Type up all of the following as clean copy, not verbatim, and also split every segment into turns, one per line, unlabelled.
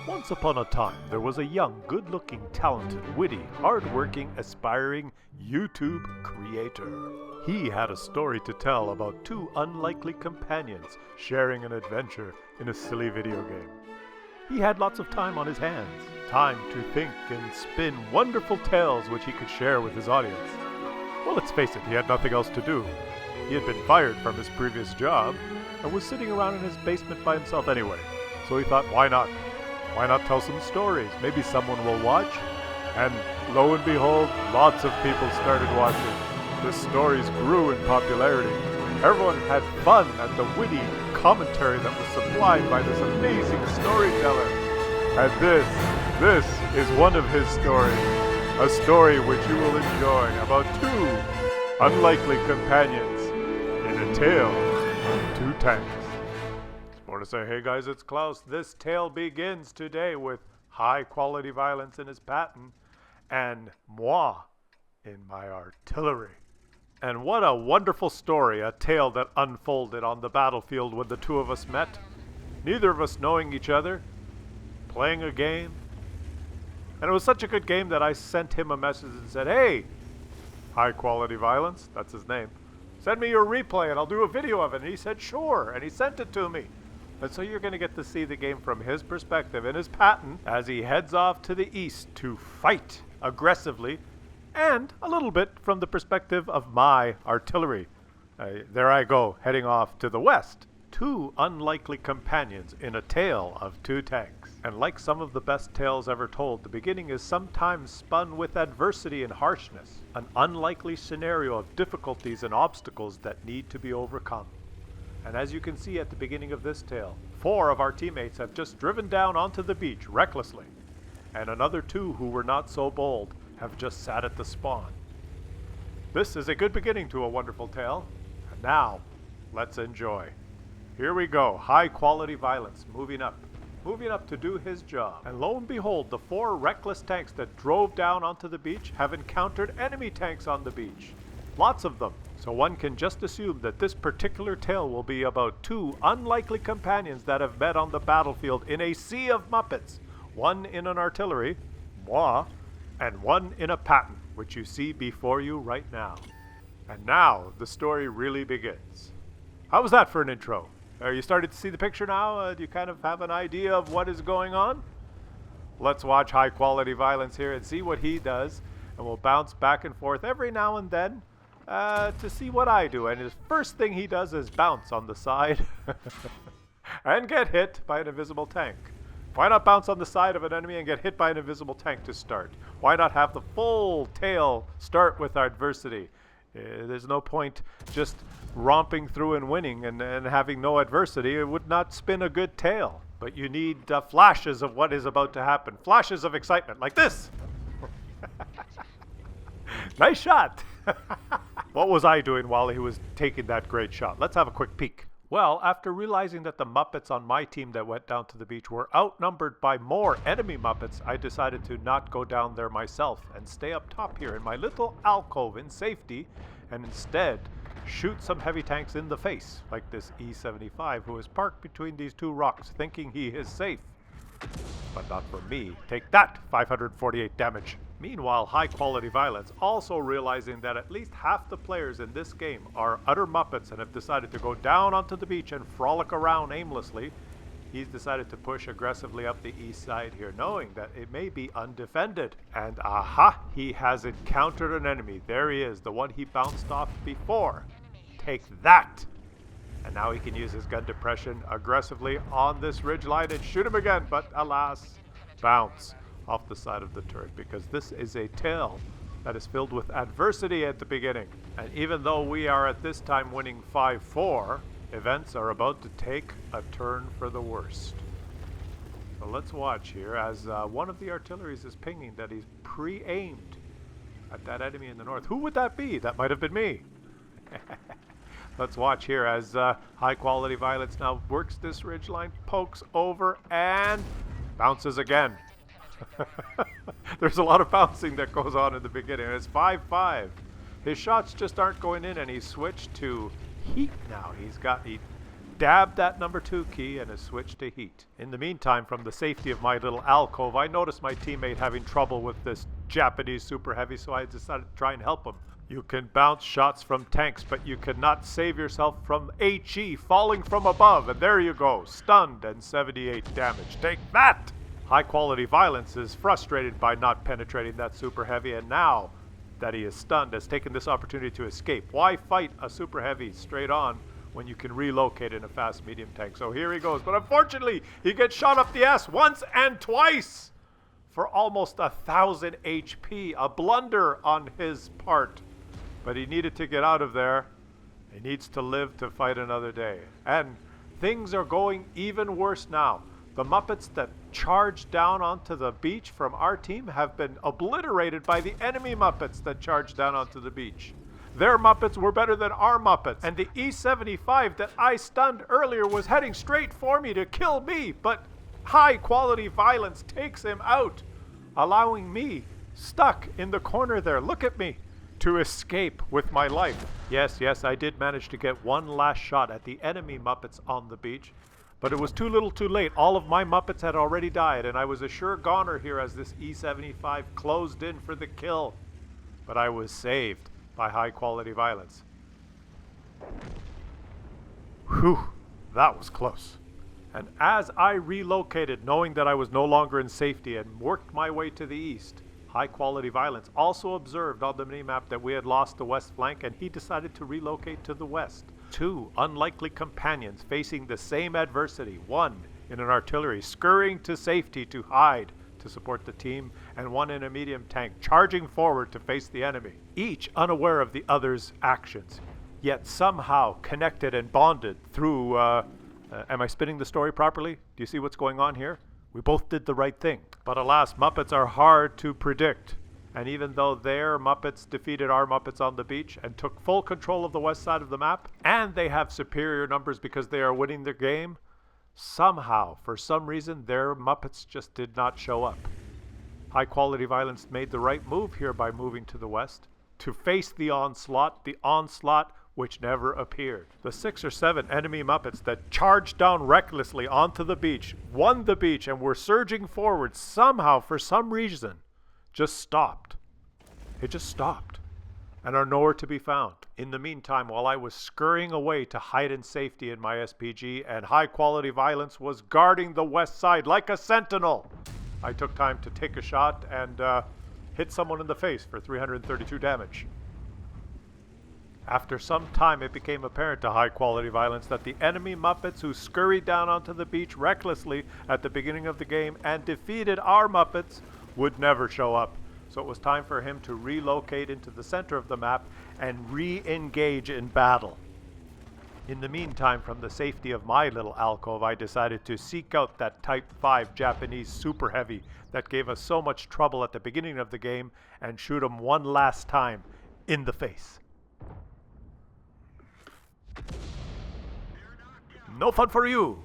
Once upon a time, there was a young, good-looking, talented, witty, hard-working, aspiring YouTube creator. He had a story to tell about two unlikely companions sharing an adventure in a silly video game. He had lots of time on his hands, time to think and spin wonderful tales which he could share with his audience. Well, let's face it, he had nothing else to do. He had been fired from his previous job and was sitting around in his basement by himself anyway. So he thought, why not? Why not tell some stories? Maybe someone will watch. And lo and behold, lots of people started watching. The stories grew in popularity. Everyone had fun at the witty commentary that was supplied by this amazing storyteller. And this is one of his stories. A story which you will enjoy about two unlikely companions in a tale of two tanks. To say, hey guys, it's Klaus. This tale begins today with high quality violence in his patent and moi in my artillery. And what a wonderful story, a tale that unfolded on the battlefield when the two of us met. Neither of us knowing each other, playing a game. And it was such a good game that I sent him a message and said, hey, high quality violence, that's his name, send me your replay and I'll do a video of it. And he said, sure, and he sent it to me. And so you're going to get to see the game from his perspective in his patent as he heads off to the east to fight aggressively, and a little bit from the perspective of my artillery. There I go, heading off to the west. Two unlikely companions in a tale of two tanks. And like some of the best tales ever told, the beginning is sometimes spun with adversity and harshness, an unlikely scenario of difficulties and obstacles that need to be overcome. And as you can see at the beginning of this tale, 4 of our teammates have just driven down onto the beach recklessly, and another 2 who were not so bold have just sat at the spawn. This is a good beginning to a wonderful tale, and now, let's enjoy. Here we go, high quality violence, moving up to do his job. And lo and behold, the 4 reckless tanks that drove down onto the beach have encountered enemy tanks on the beach. Lots of them. So one can just assume that this particular tale will be about 2 unlikely companions that have met on the battlefield in a sea of Muppets. One in an artillery, moi, and one in a patent, which you see before you right now. And now the story really begins. How was that for an intro? Are you starting to see the picture now? Do you kind of have an idea of what is going on? Let's watch high quality violence here and see what he does. And we'll bounce back and forth every now and then to see what I do. And his first thing he does is bounce on the side and get hit by an invisible tank. Why not bounce on the side of an enemy and get hit by an invisible tank to start? Why not have the full tale start with adversity? There's no point just romping through and winning and having no adversity. It would not spin a good tale. But you need flashes of what is about to happen. Flashes of excitement like this. Nice shot. What was I doing while he was taking that great shot? Let's have a quick peek. Well, after realizing that the Muppets on my team that went down to the beach were outnumbered by more enemy Muppets, I decided to not go down there myself and stay up top here in my little alcove in safety, and instead shoot some heavy tanks in the face, like this E-75 who is parked between these 2 rocks thinking he is safe. But not for me. Take that, 548 damage. Meanwhile, high quality violence, also realizing that at least half the players in this game are utter Muppets and have decided to go down onto the beach and frolic around aimlessly, he's decided to push aggressively up the east side here, knowing that it may be undefended. And aha, he has encountered an enemy. There he is, the one he bounced off before. Take that! And now he can use his gun depression aggressively on this ridgeline and shoot him again, but alas, bounce off the side of the turret, because this is a tale that is filled with adversity at the beginning. And even though we are at this time winning 5-4, events are about to take a turn for the worst. So let's watch here as one of the artilleries is pinging that he's pre-aimed at that enemy in the north. Who would that be? That might have been me. Let's watch here as high quality violence now works this ridgeline, pokes over and bounces again. There's a lot of bouncing that goes on in the beginning. It's 5-5. His shots just aren't going in, and he's switched to heat now. He dabbed that number 2 key and has switched to heat. In the meantime, from the safety of my little alcove, I noticed my teammate having trouble with this Japanese super heavy, so I decided to try and help him. You can bounce shots from tanks, but you cannot save yourself from HE falling from above. And there you go, stunned and 78 damage. Take that! High quality violence is frustrated by not penetrating that super heavy, and now that he is stunned, has taken this opportunity to escape. Why fight a super heavy straight on when you can relocate in a fast medium tank? So here he goes, but unfortunately he gets shot up the ass once and twice for almost 1,000 HP. A blunder on his part, but he needed to get out of there. He needs to live to fight another day. And things are going even worse now. The Muppets that charged down onto the beach from our team have been obliterated by the enemy Muppets that charged down onto the beach. Their Muppets were better than our Muppets, and the E-75 that I stunned earlier was heading straight for me to kill me, but high quality violence takes him out, allowing me, stuck in the corner there, look at me, to escape with my life. Yes, I did manage to get one last shot at the enemy Muppets on the beach, but it was too little too late. All of my Muppets had already died, and I was a sure goner here as this E-75 closed in for the kill. But I was saved by high quality violence. Whew, that was close. And as I relocated, knowing that I was no longer in safety, and worked my way to the east, high quality violence also observed on the minimap that we had lost the west flank, and he decided to relocate to the west. Two unlikely companions facing the same adversity, one in an artillery scurrying to safety to hide to support the team, and one in a medium tank charging forward to face the enemy, each unaware of the other's actions, yet somehow connected and bonded through am I spinning the story properly? Do you see what's going on here? We both did the right thing. But alas, Muppets are hard to predict. And even though their Muppets defeated our Muppets on the beach and took full control of the west side of the map, and they have superior numbers because they are winning their game, somehow, for some reason, their Muppets just did not show up. High quality violence made the right move here by moving to the west to face the onslaught which never appeared. The 6 or 7 enemy Muppets that charged down recklessly onto the beach, won the beach, and were surging forward somehow, for some reason, just stopped. It just stopped, and are nowhere to be found. In the meantime, while I was scurrying away to hide in safety in my SPG, and high quality violence was guarding the west side like a sentinel, I took time to take a shot and hit someone in the face for 332 damage. After some time, it became apparent to high quality violence that the enemy Muppets who scurried down onto the beach recklessly at the beginning of the game and defeated our Muppets would never show up. So it was time for him to relocate into the center of the map and re-engage in battle. In the meantime, from the safety of my little alcove, I decided to seek out that Type 5 Japanese super heavy that gave us so much trouble at the beginning of the game and shoot him one last time in the face. No fun for you!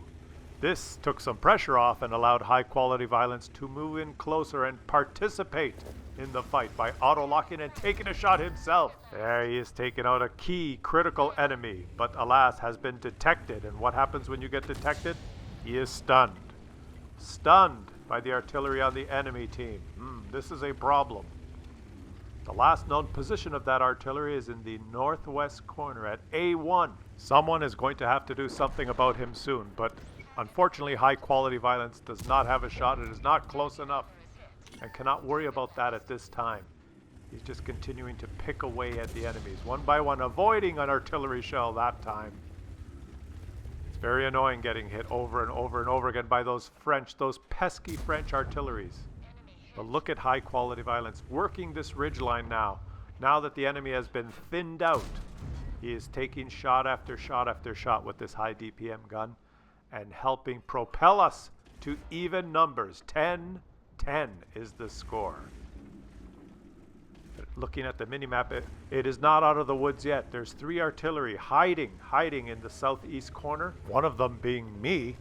This took some pressure off and allowed high quality violence to move in closer and participate in the fight by auto-locking and taking a shot himself. There he is, taking out a key critical enemy, but alas has been detected. And what happens when you get detected? He is stunned. Stunned by the artillery on the enemy team. This is a problem. The last known position of that artillery is in the northwest corner at A1. Someone is going to have to do something about him soon, but unfortunately, high quality violence does not have a shot. It is not close enough and cannot worry about that at this time. He's just continuing to pick away at the enemies, one by one, avoiding an artillery shell that time. It's very annoying getting hit over and over and over again by those pesky French artilleries. But look at high quality violence working this ridgeline now. Now that the enemy has been thinned out, he is taking shot after shot after shot with this high DPM gun and helping propel us to even numbers. 10-10 is the score. Looking at the minimap, it is not out of the woods yet. There's 3 artillery hiding in the southeast corner, one of them being me,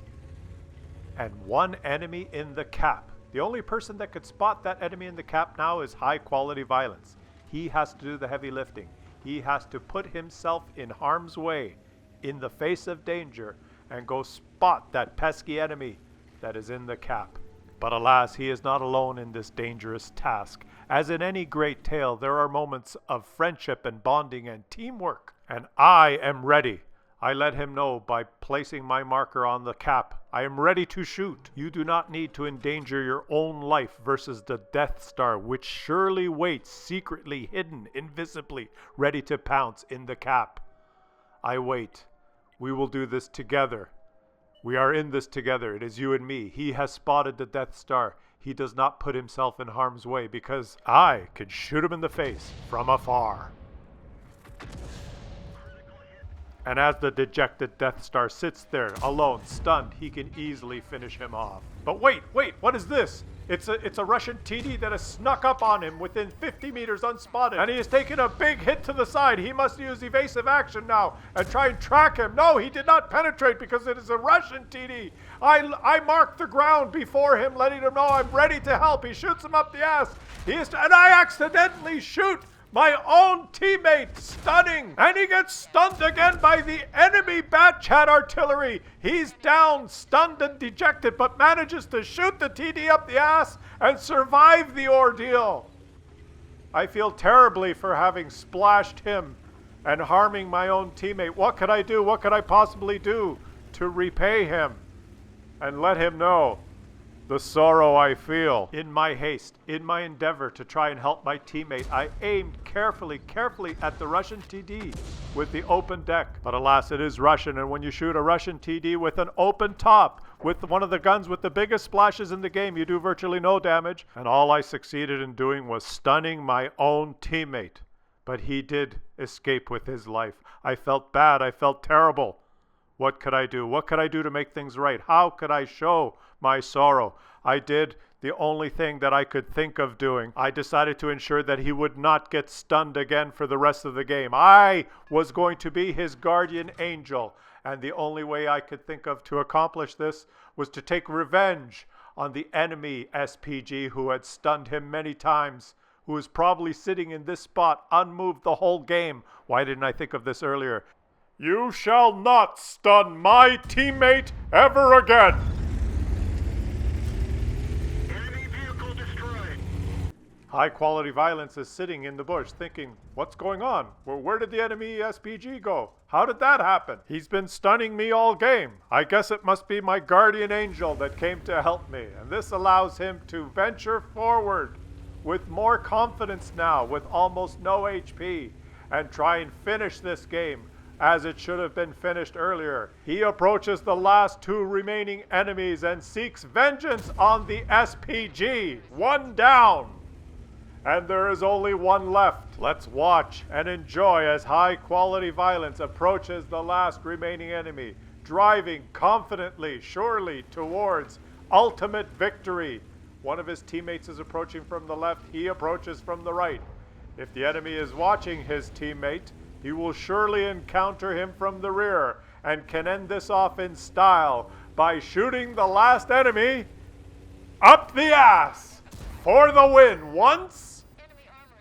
and 1 enemy in the cap. The only person that could spot that enemy in the cap now is high quality violence. He has to do the heavy lifting. He has to put himself in harm's way, in the face of danger, and go spot that pesky enemy that is in the cap. But alas, he is not alone in this dangerous task. As in any great tale, there are moments of friendship and bonding and teamwork. And I am ready. I let him know by placing my marker on the cap. I am ready to shoot. You do not need to endanger your own life versus the Death Star, which surely waits secretly hidden, invisibly, ready to pounce in the cap. I wait. We will do this together. We are in this together. It is you and me. He has spotted the Death Star. He does not put himself in harm's way because I can shoot him in the face from afar. And as the dejected Death Star sits there, alone, stunned, he can easily finish him off. But wait, what is this? It's a Russian TD that has snuck up on him within 50 meters unspotted, and he has taken a big hit to the side. He must use evasive action now and try and track him. No, he did not penetrate because it is a Russian TD. I marked the ground before him, letting him know I'm ready to help. He shoots him up the ass. And I accidentally shoot my own teammate, stunning, and he gets stunned again by the enemy Batchat artillery. He's down, stunned and dejected, but manages to shoot the TD up the ass and survive the ordeal. I feel terribly for having splashed him and harming my own teammate. What could I do? What could I possibly do to repay him and let him know the sorrow I feel? In my haste, in my endeavor to try and help my teammate, I aimed carefully at the Russian TD with the open deck. But alas, it is Russian, and when you shoot a Russian TD with an open top, with one of the guns with the biggest splashes in the game, you do virtually no damage. And all I succeeded in doing was stunning my own teammate. But he did escape with his life. I felt bad. I felt terrible. What could I do? What could I do to make things right? How could I show my sorrow? I did the only thing that I could think of doing. I decided to ensure that he would not get stunned again for the rest of the game. I was going to be his guardian angel, and the only way I could think of to accomplish this was to take revenge on the enemy SPG who had stunned him many times, who was probably sitting in this spot unmoved the whole game. Why didn't I think of this earlier? You shall not stun my teammate ever again!
Enemy vehicle destroyed.
High quality violence is sitting in the bush thinking, what's going on? Where did the enemy SPG go? How did that happen? He's been stunning me all game. I guess it must be my guardian angel that came to help me. And this allows him to venture forward with more confidence now, with almost no HP, and try and finish this game as it should have been finished earlier. He approaches the last two remaining enemies and seeks vengeance on the SPG. One down. And there is only one left. Let's watch and enjoy as high quality violence approaches the last remaining enemy, driving confidently, surely towards ultimate victory. One of his teammates is approaching from the left. He approaches from the right. If the enemy is watching his teammate, he will surely encounter him from the rear and can end this off in style by shooting the last enemy up the ass for the win once,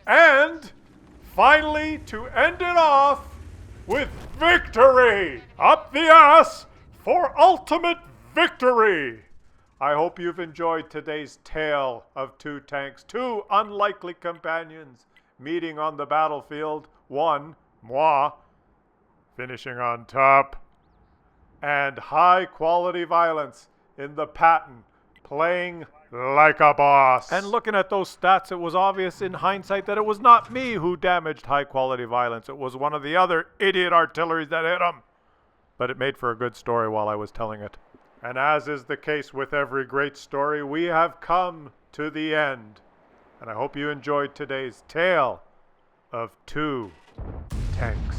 and finally to end it off with victory up the ass for ultimate victory. I hope you've enjoyed today's tale of two tanks, two unlikely companions meeting on the battlefield. One, moi, finishing on top, and high quality violence in the pattern, playing like a boss. And looking at those stats, it was obvious in hindsight that it was not me who damaged high quality violence. It was one of the other idiot artilleries that hit him. But it made for a good story while I was telling it. And as is the case with every great story, we have come to the end. And I hope you enjoyed today's tale of two tanks.